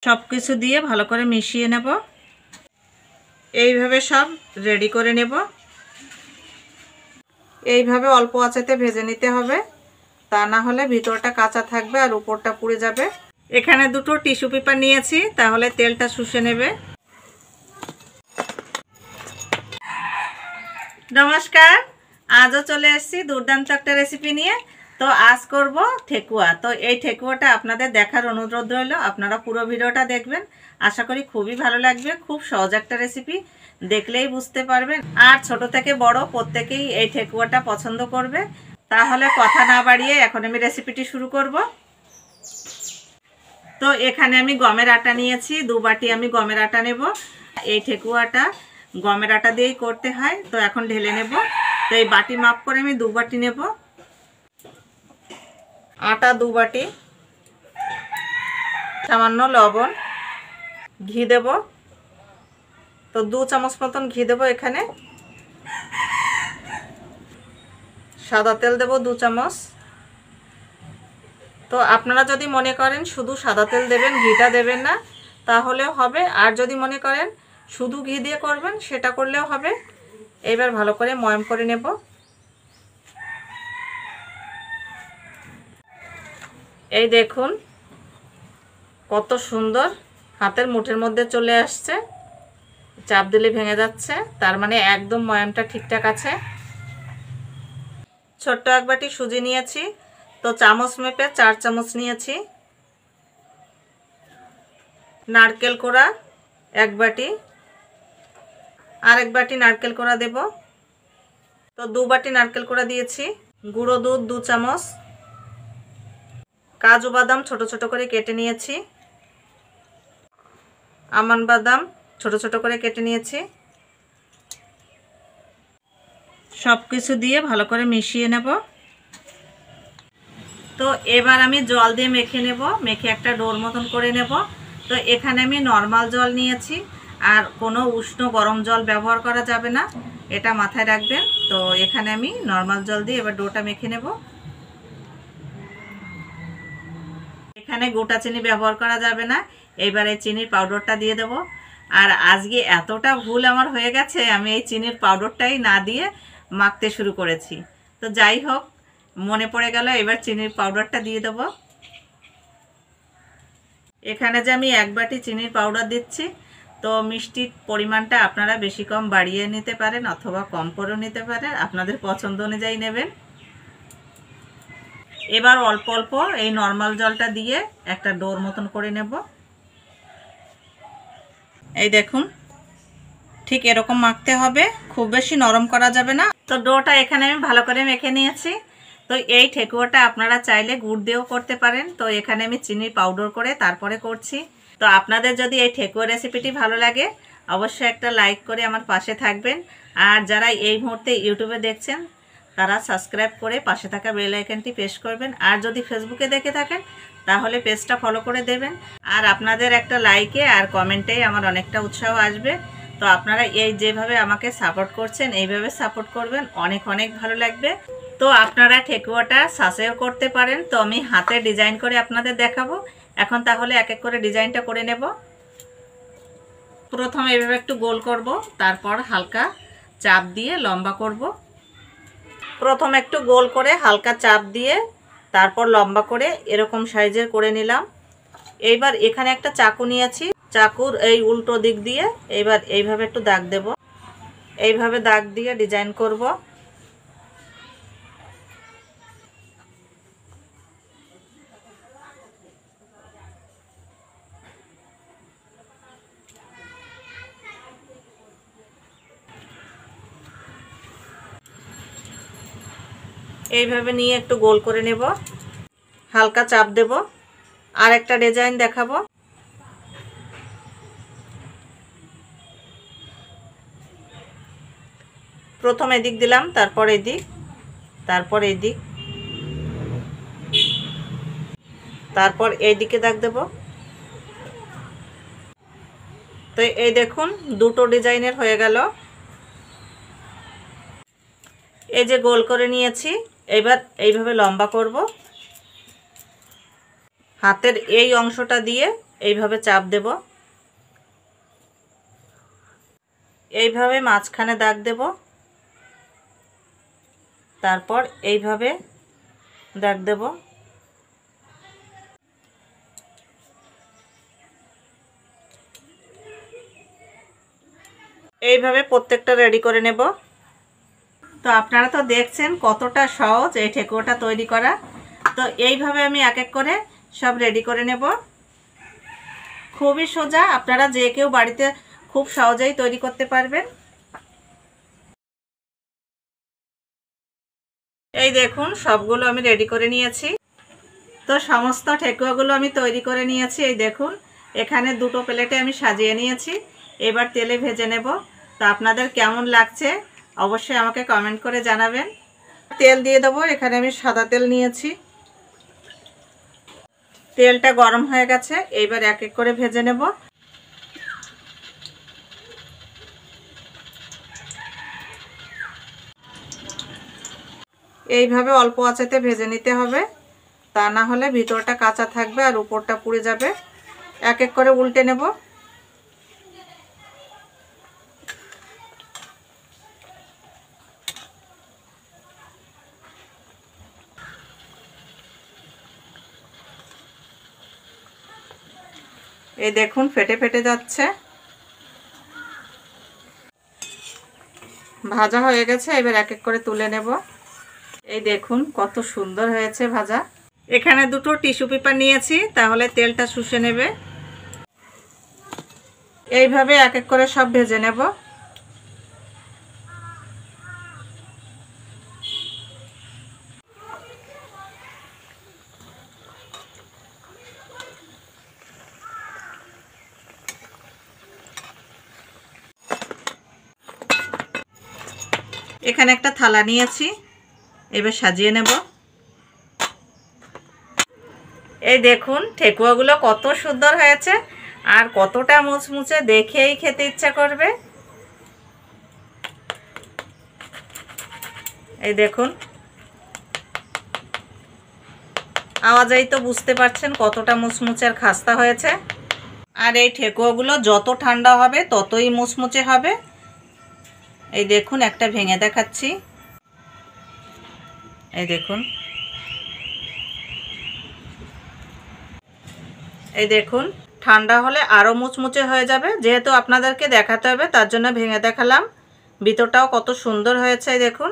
সব কিছু দিয়ে ভালো করে মিশিয়ে নেব। এইভাবে সব রেডি করে নেব। এইভাবে অল্প আঁচেতে ভেজে নিতে হবে, তা না হলে ভিতরটা কাঁচা থাকবে আর উপরটা পুড়ে যাবে। এখানে দুটো টিস্যু পেপার নিয়েছি, তাহলে তেলটা শুষে নেবে। নমস্কার, আজও চলে এসেছি দুর্দান্ত একটা রেসিপি নিয়ে। তো আজ করব ঠেকুয়া। তো এই ঠেকুয়াটা আপনাদের দেখার অনুরোধ রইল, আপনারা পুরো ভিডিওটা দেখবেন। আশা করি খুবই ভালো লাগবে। খুব সহজ একটা রেসিপি, দেখলেই বুঝতে পারবেন। আর ছোট থেকে বড় প্রত্যেকেই এই ঠেকুয়াটা পছন্দ করবে। তাহলে কথা না বাড়িয়ে এখন আমি রেসিপিটি শুরু করব। তো এখানে আমি গমের আটা নিয়েছি, 2 বাটি আমি গমের আটা নেব। এই ঠেকুয়াটা গমের আটা দিয়েই করতে হয়। তো এখন ঢেলে নেব। তো এই বাটি মাপ করে আমি 2 বাটি নেব। আটা 2 বাটি, সামান্য লবণ, ঘি দেব। তো 2 চামচ মতন ঘি দেব। এখানে সাদা তেল দেব 2 চামচ। তো আপনারা যদি মনে করেন শুধু সাদা তেল দেবেন, ঘিটা দেবেন না, তাহলেও হবে। আর যদি মনে করেন শুধু ঘি দিয়ে করবেন, সেটা করলেও হবে। এবার ভালো করে ময়াম করে নেব। এই দেখুন কত সুন্দর হাতের মুঠের মধ্যে চলে আসছে। চাপ দিলে ভেঙে যাচ্ছে, তার মানে একদম ময়ামটা ঠিকঠাক আছে। ছোট্ট 1 বাটি সুজি নিয়েছি। তো চামচ মেপে 4 চামচ নিয়েছি। নারকেল কোড়া 1 বাটি, আর 1 বাটি নারকেল কোড়া দেব। তো 2 বাটি নারকেল কোড়া দিয়েছি। গুঁড়ো দুধ 2 চামচ। কাজু বাদাম ছোট ছোট করে কেটে নিয়েছি। আমন্ড বাদাম ছোট ছোট করে কেটে নিয়েছি। সব কিছু দিয়ে ভালো করে মিশিয়ে নেব। তো এবার আমি জল দিয়ে মেখে নেব, মেখে একটা ডোর মতন করে নেব। তো এখানে আমি নর্মাল জল নিয়েছি, আর কোনো উষ্ণ গরম জল ব্যবহার করা যাবে না, এটা মাথায় রাখবেন। তো এখানে আমি নর্মাল জল দিয়ে এবার ডোটা মেখে নেব। এখানে গোটা চিনি ব্যবহার করা যাবে না। এবারে চিনির পাউডারটা দিয়ে দেব। আর আজকে এতটা ভুল আমার হয়ে গেছে, আমি এই চিনির পাউডারটাই না দিয়ে মাখতে শুরু করেছি। তো যাই হোক, মনে পড়ে গেল, এবার চিনির পাউডারটা দিয়ে দেব। এখানে যে আমি 1 বাটি চিনির পাউডার দিচ্ছি। তো মিষ্টির পরিমাণটা আপনারা বেশি কম বাড়িয়ে নিতে পারেন, অথবা কম করেও নিতে পারেন, আপনাদের পছন্দ অনুযায়ী নেবেন। এবার অল্প অল্প এই নর্মাল জলটা দিয়ে একটা ডোর মতন করে নেব। এই দেখুন, ঠিক এরকম মাখতে হবে, খুব বেশি নরম করা যাবে না। তো ডোটা এখানে আমি ভালো করে মেখে নিয়েছি। তো এই ঠেকুয়াটা আপনারা চাইলে গুড় দিয়েও করতে পারেন। তো এখানে আমি চিনির পাউডার করে তারপরে করছি। তো আপনাদের যদি এই ঠেকুয়া রেসিপিটি ভালো লাগে, অবশ্যই একটা লাইক করে আমার পাশে থাকবেন। আর যারা এই মুহূর্তে ইউটিউবে দেখছেন, তারা সাবস্ক্রাইব করে পাশে থাকা বেল আইকনটি প্রেস করবেন। আর যদি ফেসবুকে দেখে থাকেন, তাহলে পেজটা ফলো করে দেবেন। আর আপনাদের একটা লাইকে আর কমেন্টেই আমার অনেকটা উৎসাহ আসবে। তো আপনারা এই যেভাবে আমাকে সাপোর্ট করছেন, এইভাবে সাপোর্ট করবেন, অনেক অনেক ভালো লাগবে। তো আপনারা ঠেকুয়াটা সাঁচেও করতে পারেন। তো আমি হাতে ডিজাইন করে আপনাদের দেখাবো। এখন তাহলে এক এক করে ডিজাইনটা করে নেব। প্রথমে এইভাবে একটু গোল করব, তারপর হালকা চাপ দিয়ে লম্বা করব। প্রথম একটু গোল করে হালকা চাপ দিয়ে তারপর লম্বা করে এরকম সাইজের করে নিলাম। এইবার এখানে একটা চাকু নিয়েছি, চাকুর এই উল্টো দিক দিয়ে এবার এইভাবে একটু দাগ দেব। এইভাবে দাগ দিয়ে ডিজাইন করব। এইভাবে নিয়ে একটু গোল করে নেব, হালকা চাপ দেব। আর একটা ডিজাইন দেখাবো। প্রথম এদিক দিলাম, তারপর এদিক, তারপর এদিক, তারপর এইদিকে দাগ দেব। তো এই দেখুন দুটো ডিজাইনের হয়ে গেল। এই যে গোল করে নিয়েছি, এবার এইভাবে লম্বা করব। হাতের এই অংশটা দিয়ে এইভাবে চাপ দেব, এইভাবে মাঝখানে দাগ দেব, তারপর এইভাবে দাগ দেব। এইভাবে প্রত্যেকটা রেডি করে নেব। তো আপনারা তো দেখছেন কতটা সহজ এই ঠেকুয়াটা তৈরি করা। তো এইভাবে আমি এক এক করে সব রেডি করে নেব। খুবই সোজা, আপনারা যে কেউ বাড়িতে খুব সহজেই তৈরি করতে পারবেন। এই দেখুন সবগুলো আমি রেডি করে নিয়েছি। তো সমস্ত ঠেকুয়াগুলো আমি তৈরি করে নিয়েছি। এই দেখুন এখানে দুটো প্লেটে আমি সাজিয়ে নিয়েছি। এবার তেলে ভেজে নেব। তো আপনাদের কেমন লাগছে অবশ্যই আমাকে কমেন্ট করে জানাবেন। তেল দিয়ে দেবো। এখানে আমি সাদা তেল নিয়েছি। তেলটা গরম হয়ে গেছে, এইবার এক এক করে ভেজে নেব। এইভাবে অল্প আঁচেতে ভেজে নিতে হবে, তা না হলে ভিতরটা কাঁচা থাকবে আর উপরটা পুড়ে যাবে। এক এক করে উল্টে নেব। এই দেখুন ফেটে ফেটে যাচ্ছে। ভাজা হয়ে গেছে, এবার এক এক করে তুলে নেব। এই দেখুন কত সুন্দর হয়েছে ভাজা। এখানে দুটো টিস্যু পেপার নিয়েছি, তাহলে তেলটা শুষে নেবে। এইভাবে এক এক করে সব ভেজে নেব। এখানে একটা থালা নিয়েছি, এবার সাজিয়ে নেব। এই দেখুন ঠেকুয়াগুলো কত সুন্দর হয়েছে আর কতটা মুচমুচে, দেখেই খেতে ইচ্ছা করবে। এই দেখুন আওয়াজেই তো বুঝতে পারছেন কতটা মুচমুচে আর খাস্তা হয়েছে। আর এই ঠেকুয়াগুলো যত ঠান্ডা হবে ততই মুচমুচে হবে। এই দেখুন একটা ভেঙে দেখাচ্ছি। এই দেখুন, এই দেখুন ঠান্ডা হলে আরও মুচমুচে হয়ে যাবে। যেহেতু আপনাদেরকে দেখাতে হবে তার জন্য ভেঙে দেখালাম। ভিতরটাও কত সুন্দর হয়েছে দেখুন।